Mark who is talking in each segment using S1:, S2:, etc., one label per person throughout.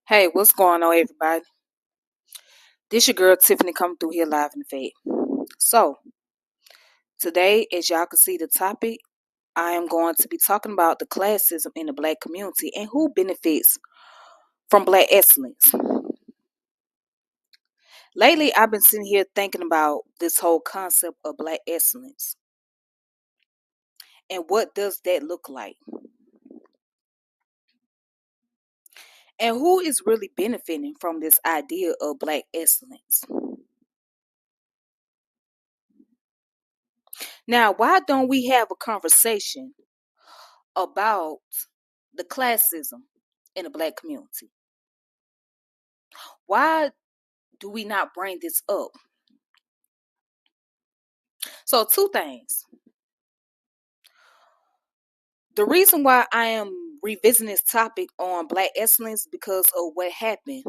S1: Hey, what's going on, everybody? This your girl Tiffany coming through here live in the fade. So, today, as y'all can see the topic, I am going to be talking about the classism in the black community and who benefits from black excellence. Lately, I've been sitting here thinking about this whole concept of black excellence and what does that look like? And who is really benefiting from this idea of black excellence? Now, why don't we have a conversation about the classism in the black community? Why do we not bring this up? So, two things. The reason why I am revisiting this topic on black excellence because of what happened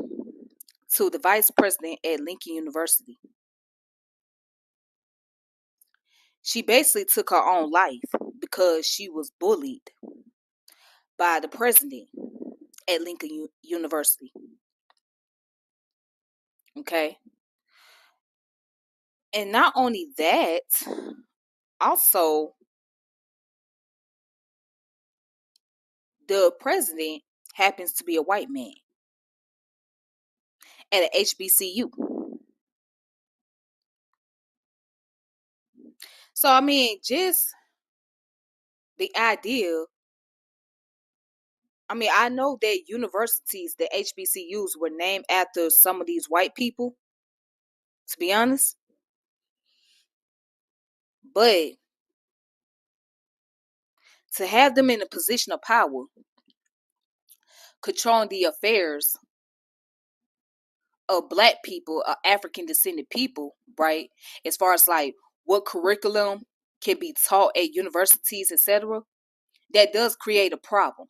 S1: to the vice president at Lincoln University. She basically took her own life because she was bullied by the president at Lincoln University. Okay. And not only that, also the president happens to be a white man at a HBCU. So I mean, just the idea. I mean, I know that universities, the HBCUs, were named after some of these white people, to be honest. But to have them in a position of power, controlling the affairs of black people, African descended people, right? As far as like what curriculum can be taught at universities, etc., that does create a problem.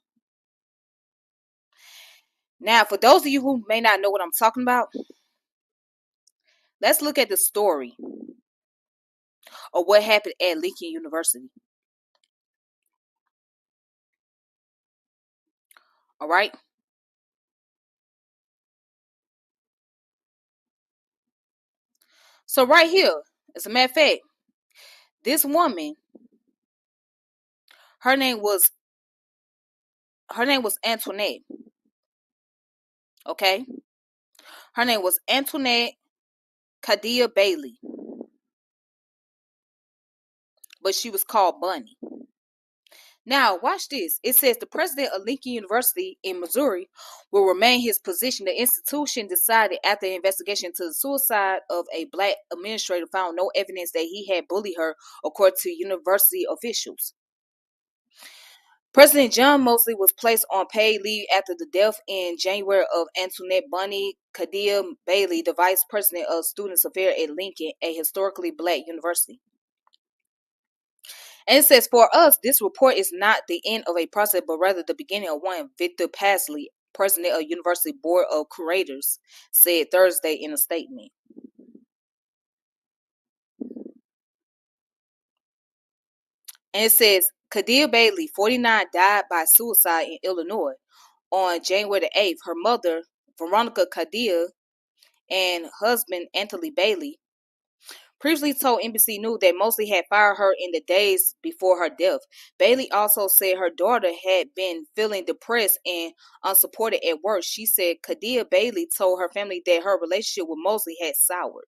S1: Now, for those of you who may not know what I'm talking about, let's look at the story of what happened at Lincoln University. All right. So right here, as a matter of fact, this woman, her name was Antoinette. Okay, her name was Antoinette Kadia Bailey, but she was called Bunny. Now, watch this. It says the president of Lincoln University in Missouri will remain his position. The institution decided after an investigation into the suicide of a black administrator found no evidence that he had bullied her, according to university officials. President John Mosley was placed on paid leave after the death in January of Antoinette Bunny Kadia Bailey, the vice president of Students Affairs at Lincoln, a historically black university. And it says, for us, this report is not the end of a process, but rather the beginning of one. Victor Pasley, president of University Board of Curators, said Thursday in a statement. And it says, Kadia Bailey, 49, died by suicide in Illinois on January the 8th. Her mother, Veronica Kadia, and husband, Anthony Bailey, previously told NBC News that Mosley had fired her in the days before her death. Bailey also said her daughter had been feeling depressed and unsupported at work. She said Kadia Bailey told her family that her relationship with Mosley had soured.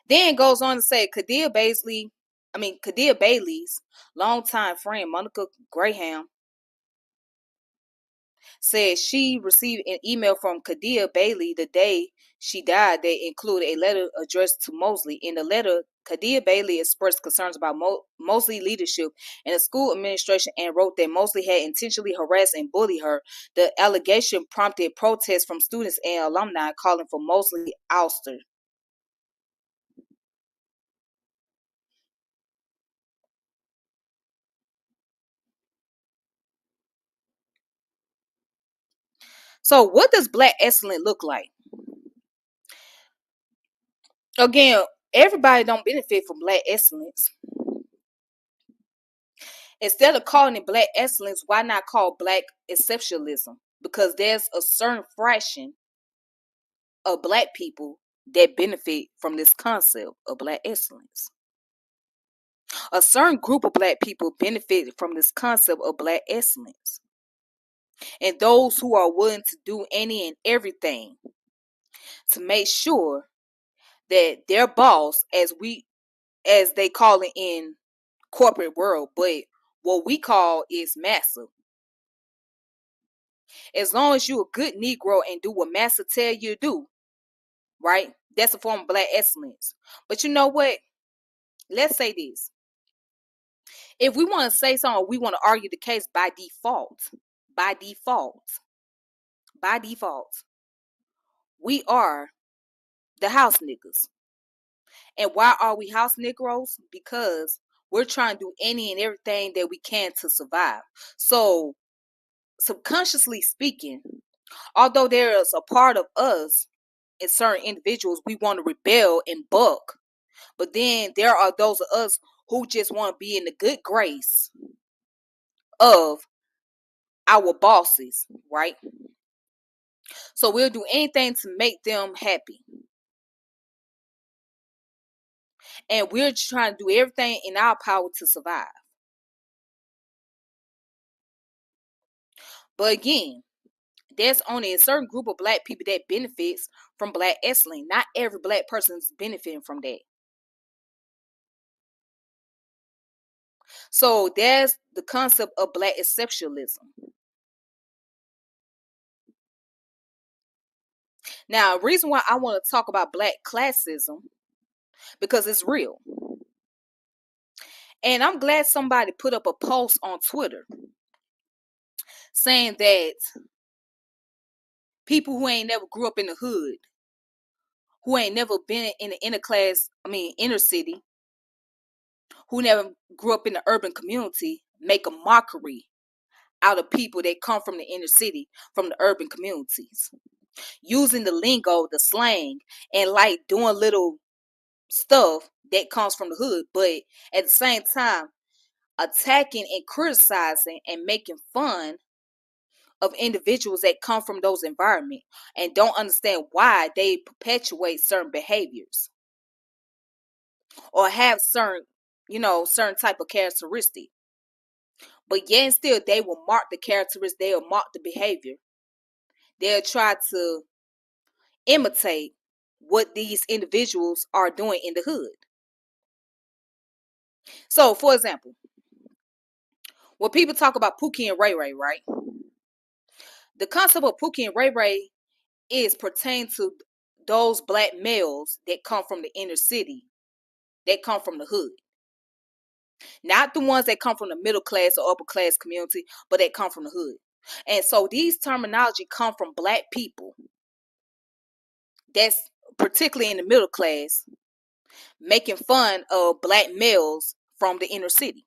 S1: Then goes on to say Kadia Bailey's longtime friend, Monica Graham, said she received an email from Kadia Bailey the day she died that included a letter addressed to Mosley. In the letter, Kadia Bailey expressed concerns about Mosley leadership and the school administration and wrote that Mosley had intentionally harassed and bullied her. The allegation prompted protests from students and alumni calling for Mosley ouster. So what does black excellence look like? Again, everybody don't benefit from black excellence. Instead of calling it black excellence, why not call black exceptionalism? Because there's a certain fraction of black people that benefit from this concept of black excellence. A certain group of black people benefit from this concept of black excellence. And those who are willing to do any and everything to make sure that their boss, as they call it in corporate world, but what we call is massa. As long as you a good Negro and do what massa tell you to do, right? That's a form of black excellence. But you know what? Let's say this. If we want to say something, we want to argue the case by default, by default, we are the house niggas. And why are we house Negroes? Because we're trying to do any and everything that we can to survive. So, subconsciously speaking, although there is a part of us and certain individuals, we want to rebel and buck. But then there are those of us who just want to be in the good grace of our bosses, right? So we'll do anything to make them happy. And we're trying to do everything in our power to survive. But again, there's only a certain group of black people that benefits from black excellence. Not every black person is benefiting from that. So there's the concept of black exceptionalism. Now, the reason why I want to talk about black classism, because it's real. And I'm glad somebody put up a post on Twitter saying that people who ain't never grew up in the hood, who ain't never been in the inner city, who never grew up in the urban community, make a mockery out of people that come from the inner city, from the urban communities, using the lingo, the slang, and like doing little stuff that comes from the hood, but at the same time attacking and criticizing and making fun of individuals that come from those environments and don't understand why they perpetuate certain behaviors or have certain type of characteristic. But yet and still they will mark the characteristics, they'll mark the behavior. They'll try to imitate what these individuals are doing in the hood. So, for example, when people talk about Pookie and Ray Ray, right? The concept of Pookie and Ray Ray is pertain to those black males that come from the inner city, that come from the hood. Not the ones that come from the middle class or upper class community, but that come from the hood. And so these terminology come from black people that's particularly in the middle class, making fun of black males from the inner city.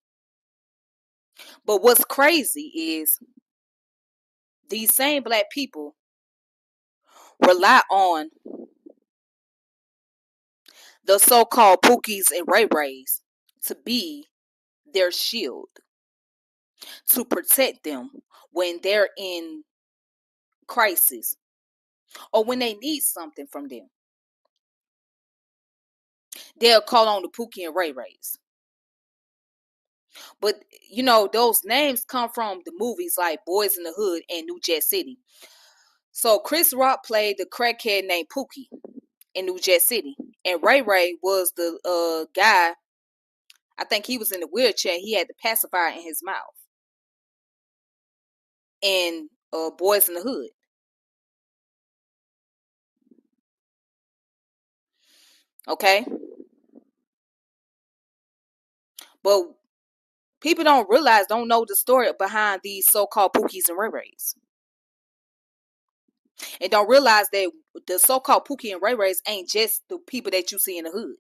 S1: But what's crazy is these same black people rely on the so-called Pookies and Ray Rays to be their shield, to protect them when they're in crisis or when they need something from them. They'll call on the Pookie and Ray Rays. But those names come from the movies like Boys in the Hood and New Jack City. So Chris Rock played the crackhead named Pookie in New Jack City, and Ray Ray was the guy. I think he was in the wheelchair. He had the pacifier in his mouth in Boys in the Hood. Okay, but people don't know the story behind these so-called Pookies and Ray Rays, and don't realize that the so-called Pookie and Ray Rays ain't just the people that you see in the hood.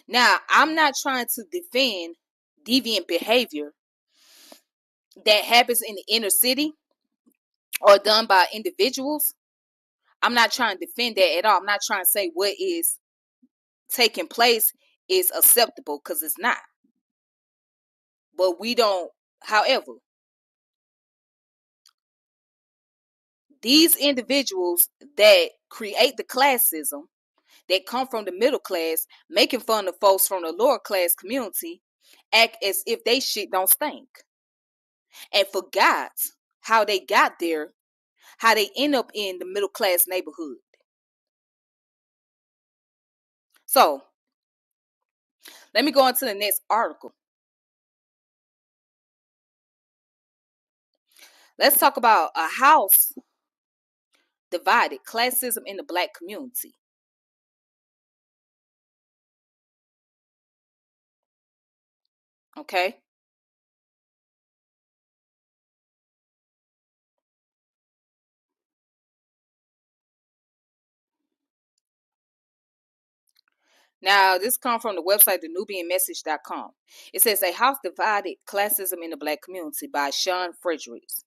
S1: Now, I'm not trying to defend deviant behavior that happens in the inner city or done by individuals. I'm not trying to defend that at all. I'm not trying to say what is taking place is acceptable, because it's not. But we don't, however, these individuals that create the classism, that come from the middle class, making fun of folks from the lower class community, act as if they shit don't stink, and forgot how they got there, how they end up in the middle class neighborhood. So let me go on to the next article. Let's talk about a house divided, classism in the black community. Okay. Now, this comes from the website, thenubianmessage.com. It says, A House Divided, Classism in the Black Community by Sean Fredericks.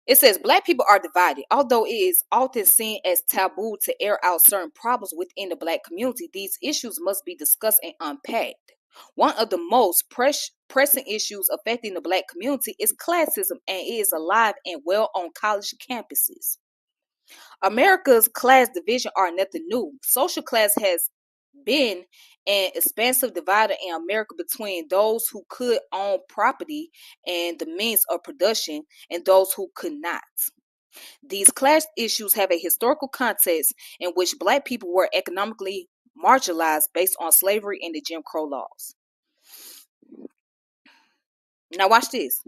S1: It says, Black people are divided. Although it is often seen as taboo to air out certain problems within the Black community, these issues must be discussed and unpacked. One of the most pressing issues affecting the Black community is classism, and it is alive and well on college campuses. America's class division are nothing new. Social class has been an expansive divider in America between those who could own property and the means of production and those who could not. These class issues have a historical context in which Black people were economically marginalized based on slavery and the Jim Crow laws. Now watch this.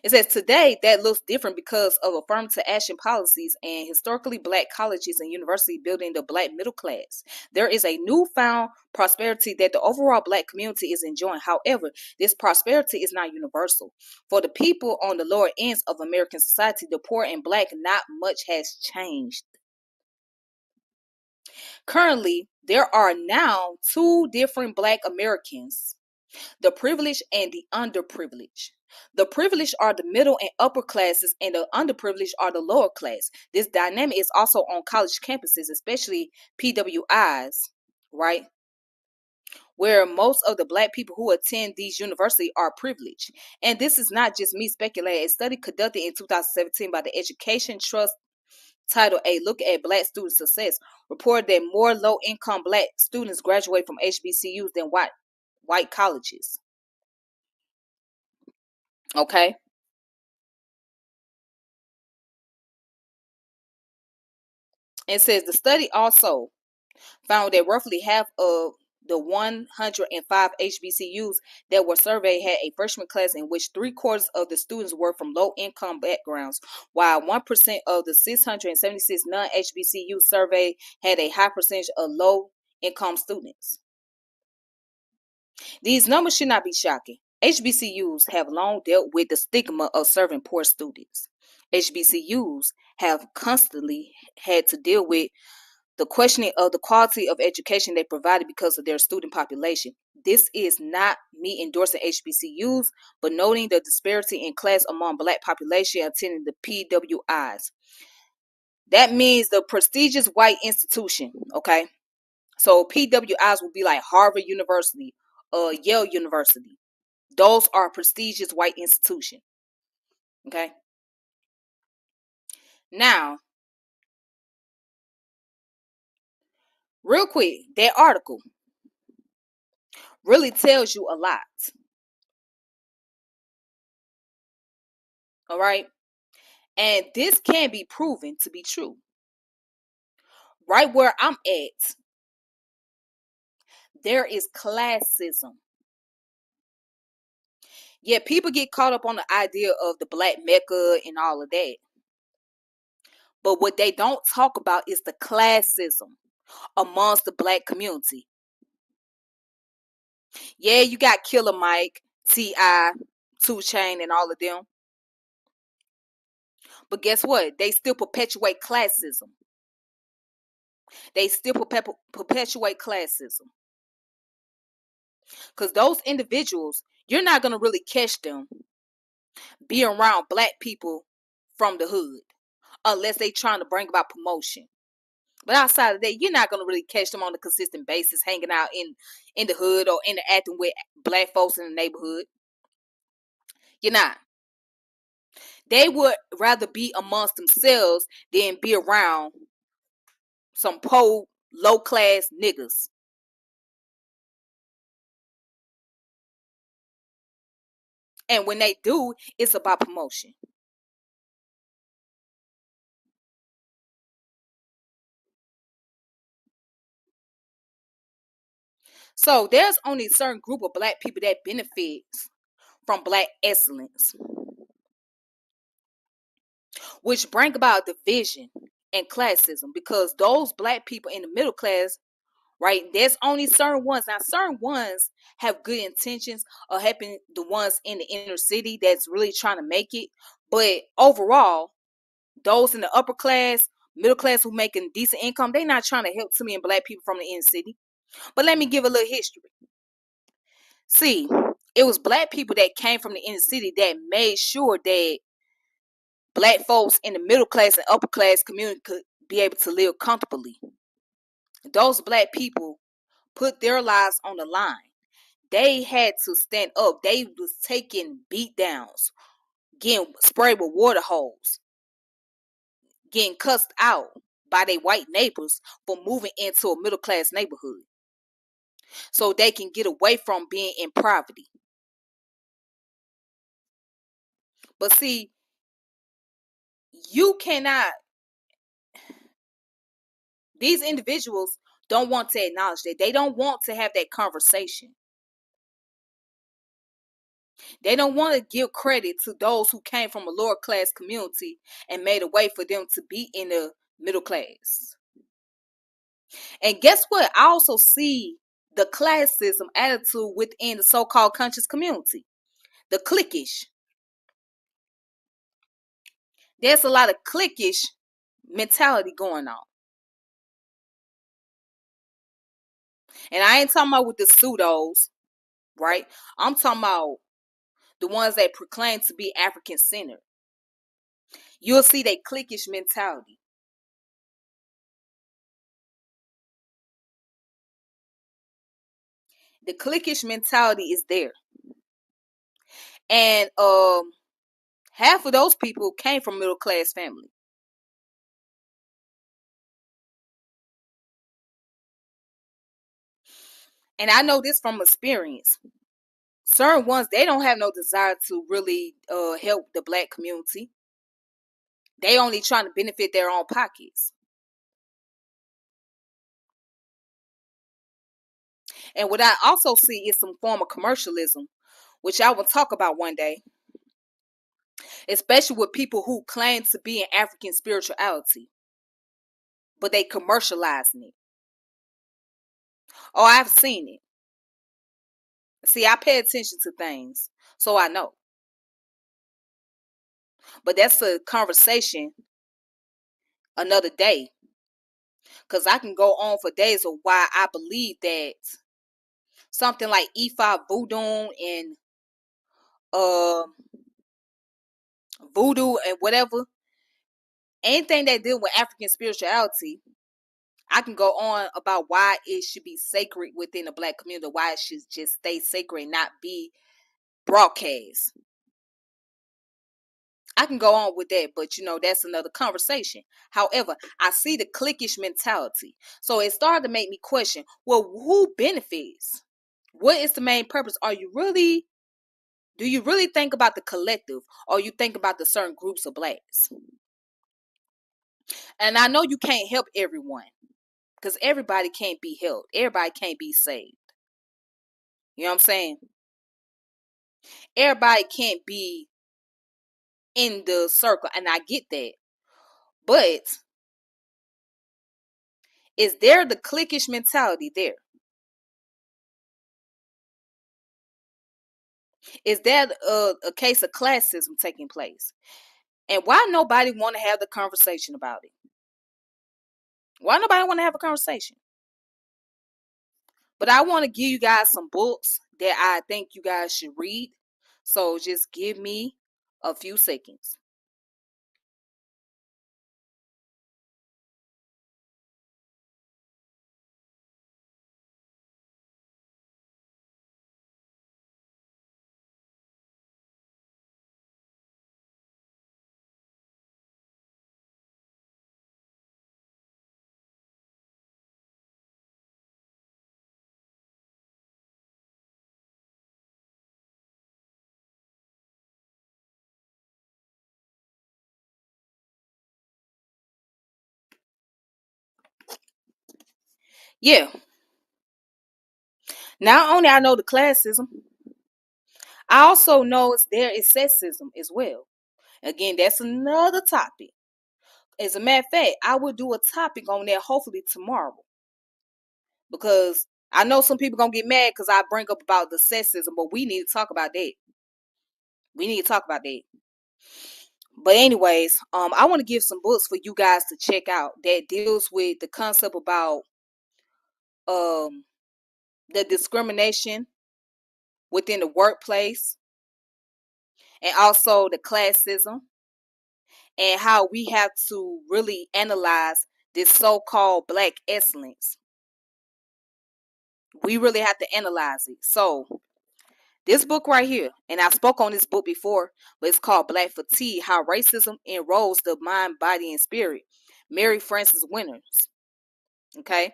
S1: It says today that looks different because of affirmative action policies and historically Black colleges and universities building the Black middle class. There is a newfound prosperity that the overall Black community is enjoying. However, this prosperity is not universal. For the people on the lower ends of American society, the poor and Black, not much has changed. Currently, there are now two different Black Americans: the privileged and the underprivileged. The privileged are the middle and upper classes, and the underprivileged are the lower class. This dynamic is also on college campuses, especially PWIs, right? Where most of the Black people who attend these universities are privileged. And this is not just me speculating. A study conducted in 2017 by the Education Trust titled A Look at Black Student Success reported that more low-income Black students graduate from HBCUs than white colleges. Okay. It says the study also found that roughly half of the 105 HBCUs that were surveyed had a freshman class in which 3/4 of the students were from low-income backgrounds, while 1% of the 676 non-HBCU surveyed had a high percentage of low-income students. These numbers should not be shocking. HBCUs have long dealt with the stigma of serving poor students. HBCUs have constantly had to deal with the questioning of the quality of education they provided because of their student population. This is not me endorsing HBCUs, but noting the disparity in class among Black population attending the PWIs. That means the prestigious white institution, okay? So PWIs will be like Harvard University, Yale University. Those are prestigious white institutions, okay? Now, real quick, that article really tells you a lot. All right. And this can be proven to be true. Right where I'm at, there is classism. Yeah, people get caught up on the idea of the Black Mecca and all of that. But what they don't talk about is the classism amongst the Black community. Yeah, you got Killer Mike, T.I., 2 Chainz, and all of them. But guess what? They still perpetuate classism. They still perpetuate classism. Because those individuals, you're not going to really catch them being around Black people from the hood unless they trying to bring about promotion. But outside of that, you're not gonna really catch them on a consistent basis, hanging out in the hood or interacting with black folks in the neighborhood. You're not. They would rather be amongst themselves than be around some poor, low class niggas. And when they do, it's about promotion. So there's only a certain group of black people that benefits from black excellence, which bring about division and classism, because those black people in the middle class, right? There's only certain ones. Now, certain ones have good intentions of helping the ones in the inner city that's really trying to make it. But overall, those in the upper class, middle class who making decent income, they not trying to help too many black people from the inner city. But let me give a little history. See, it was black people that came from the inner city that made sure that black folks in the middle class and upper class community could be able to live comfortably. Those black people put their lives on the line. They had to stand up. They was taking beat downs, getting sprayed with water hose, getting cussed out by their white neighbors for moving into a middle class neighborhood so they can get away from being in poverty. But see, you cannot, these individuals don't want to acknowledge that. They don't want to have that conversation. They don't want to give credit to those who came from a lower class community and made a way for them to be in the middle class. And guess what? I also see the classism attitude within the so-called conscious community, the cliquish. There's a lot of cliquish mentality going on. And I ain't talking about with the pseudos, right? I'm talking about the ones that proclaim to be African centered. You'll see that cliquish mentality. The cliquish mentality is there. And half of those people came from middle class family. And I know this from experience. Certain ones, they don't have no desire to really help the black community. They only trying to benefit their own pockets. And what I also see is some form of commercialism, which I will talk about one day, especially with people who claim to be in African spirituality, but they commercializing it. Oh, I've seen it. See, I pay attention to things, so I know. But that's a conversation another day, because I can go on for days of why I believe that something like E5 voodoo and uh voodoo and whatever, anything that deal with African spirituality, I can go on about why it should be sacred within the black community, why it should just stay sacred and not be broadcast. I can go on with that, but that's another conversation. However, I see the cliquish mentality. So it started to make me question, well, who benefits? What is the main purpose? Do you really think about the collective, or you think about the certain groups of blacks? And I know you can't help everyone, because everybody can't be helped. Everybody can't be saved. You know what I'm saying? Everybody can't be in the circle, and I get that. But is there the cliquish mentality there? Is there a case of classism taking place? And why nobody want to have the conversation about it? Why nobody want to have a conversation? But I want to give you guys some books that I think you guys should read. So just give me a few seconds. Yeah. Not only I know the classism, I also know there is sexism as well. Again, that's another topic. As a matter of fact, I will do a topic on that hopefully tomorrow. Because I know some people gonna get mad because I bring up about the sexism, but we need to talk about that. We need to talk about that. But anyways, I want to give some books for you guys to check out that deals with the concept about um the discrimination within the workplace and also the classism and how we have to really analyze this so-called black excellence. We really have to analyze it. So this book right here, and I spoke on this book before, but it's called Black Fatigue: How Racism Erodes the Mind, Body, and Spirit. Mary Frances Winters. Okay.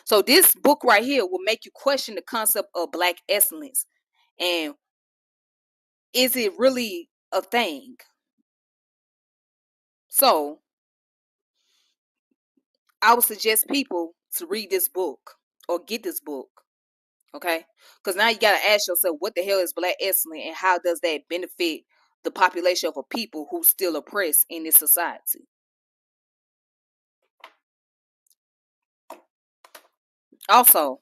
S1: So this book right here will make you question the concept of black excellence and is it really a thing? So I would suggest people to read this book or get this book. Okay. Because now you got to ask yourself, what the hell is black excellence and how does that benefit the population of a people who still oppressed in this society? Also,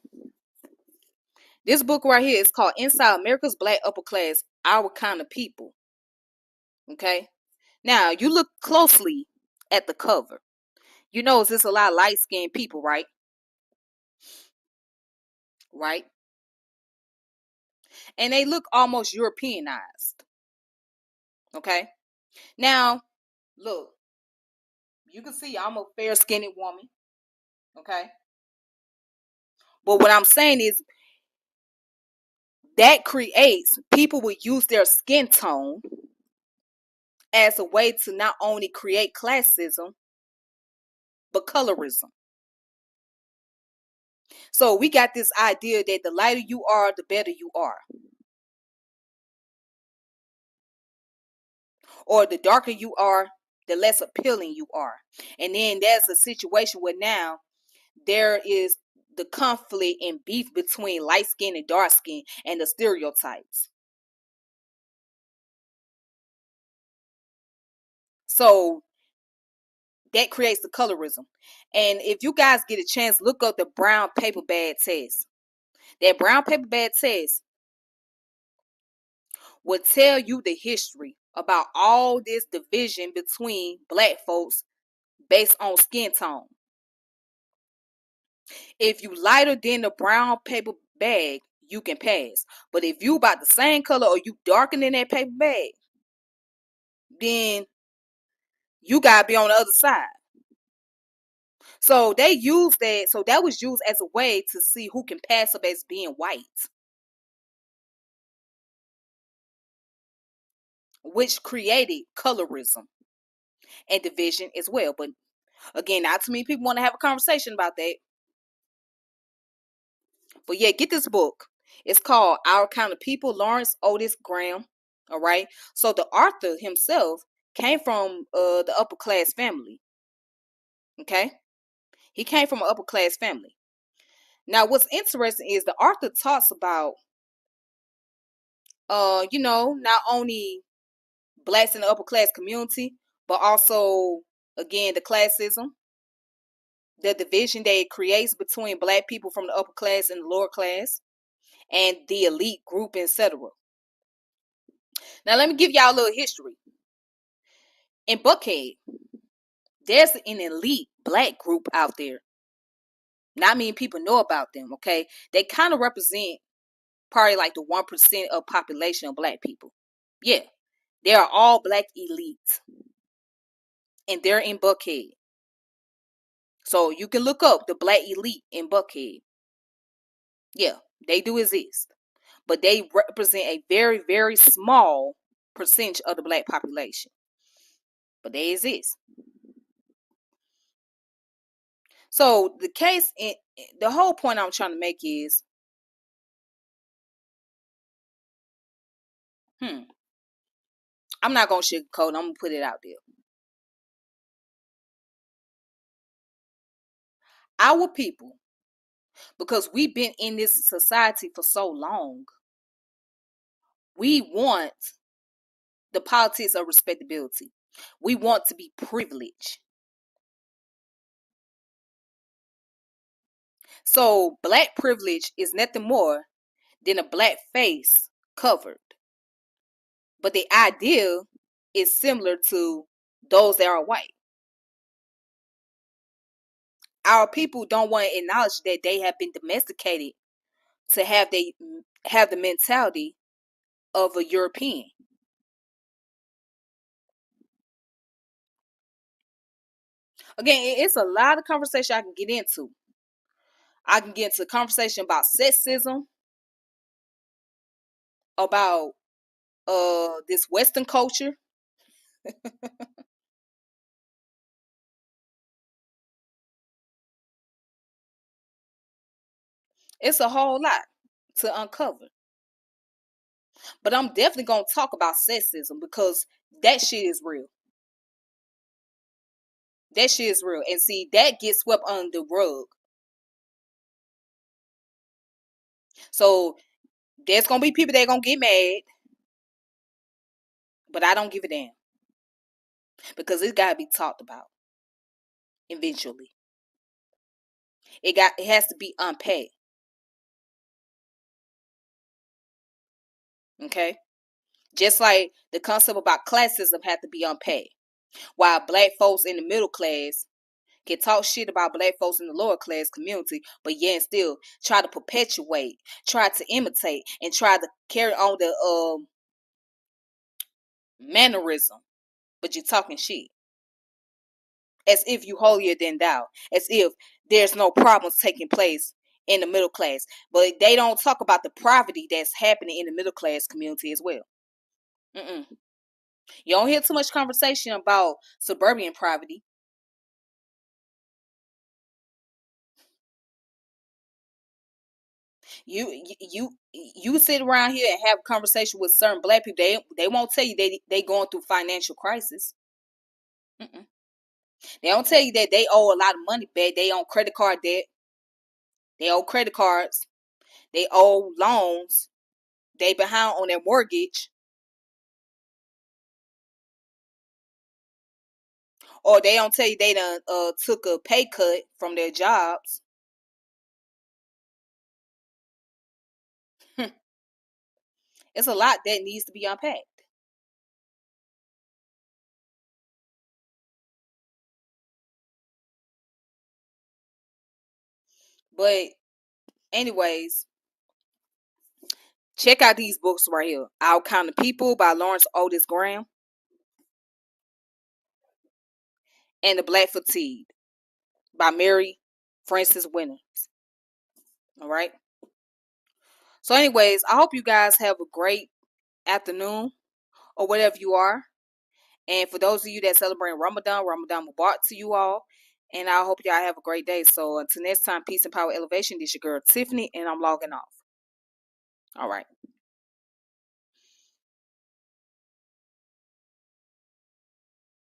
S1: this book right here is called Inside America's Black Upper Class, Our Kind of People. Okay. Now, you look closely at the cover. You know, there's a lot of light skinned people, right? Right? And they look almost Europeanized. Okay. Now, look, you can see I'm a fair skinned woman. Okay. But what I'm saying is that creates people will use their skin tone as a way to not only create classism, but colorism. So we got this idea that the lighter you are, the better you are. Or the darker you are, the less appealing you are. And then there's a situation where now there is the conflict and beef between light skin and dark skin and the stereotypes. So that creates the colorism. And if you guys get a chance, look up the brown paper bag test. That brown paper bag test will tell you the history about all this division between black folks based on skin tone. If you lighter than the brown paper bag, you can pass. But if you about the same color or you darker than that paper bag, then you gotta be on the other side. So they used that. So that was used as a way to see who can pass up as being white, which created colorism and division as well. But again, not too many people want to have a conversation about that. But yeah, get this book. It's called Our Kind of People, Lawrence Otis Graham. All right. So the author himself came from the upper class family. Okay. He came from an upper class family. Now, what's interesting is the author talks about, not only blacks in the upper class community, but also, again, the classism, the division that it creates between black people from the upper class and the lower class, and the elite group, etc. Now, let me give y'all a little history. In Buckhead, there's an elite black group out there. Not many people know about them, okay? They kind of represent probably like the 1% of population of black people. Yeah, they are all black elites. And they're in Buckhead. So you can look up the black elite in Buckhead. Yeah, they do exist. But they represent a very, very small percentage of the black population. But they exist. So the case, the whole point I'm trying to make is, I'm not gonna sugarcoat. I'm gonna put it out there. Our people, because we've been in this society for so long, we want the politics of respectability. We want to be privileged. So black privilege is nothing more than a black face covered. But the idea is similar to those that are white. Our people don't want to acknowledge that they have been domesticated to have the mentality of a European. Again, it's a lot of conversation I can get into. I can get into a conversation about sexism, about this Western culture. It's a whole lot to uncover. But I'm definitely gonna talk about sexism because that shit is real. That shit is real. And see, that gets swept under the rug. So there's gonna be people that gonna get mad, but I don't give a damn. Because it gotta be talked about eventually. It has to be unpacked. Okay? Just like the concept about classism had to be unpacked. While black folks in the middle class can talk shit about black folks in the lower class community, but yet and still try to perpetuate, try to imitate, and try to carry on the mannerism, but you're talking shit. As if you holier than thou. As if there's no problems taking place in the middle class. But they don't talk about the poverty that's happening in the middle class community as well. Mm-mm. You don't hear too much conversation about suburban poverty. You sit around here and have a conversation with certain black people. They won't tell you they going through financial crisis. Mm-mm. They don't tell you that they owe a lot of money back. They own credit card debt. They owe credit cards. They owe loans. They behind on their mortgage. Or they don't tell you they done took a pay cut from their jobs. It's a lot that needs to be unpacked. But anyways, check out these books right here. Our Kind of People by Lawrence Otis Graham and The Black Fatigue by Mary Frances Winters. All right. So anyways, I hope you guys have a great afternoon or whatever you are. And for those of you that celebrate Ramadan, Ramadan Mubarak to you all. And I hope y'all have a great day. So until next time, peace and power elevation. This your girl Tiffany, and I'm logging off. All right.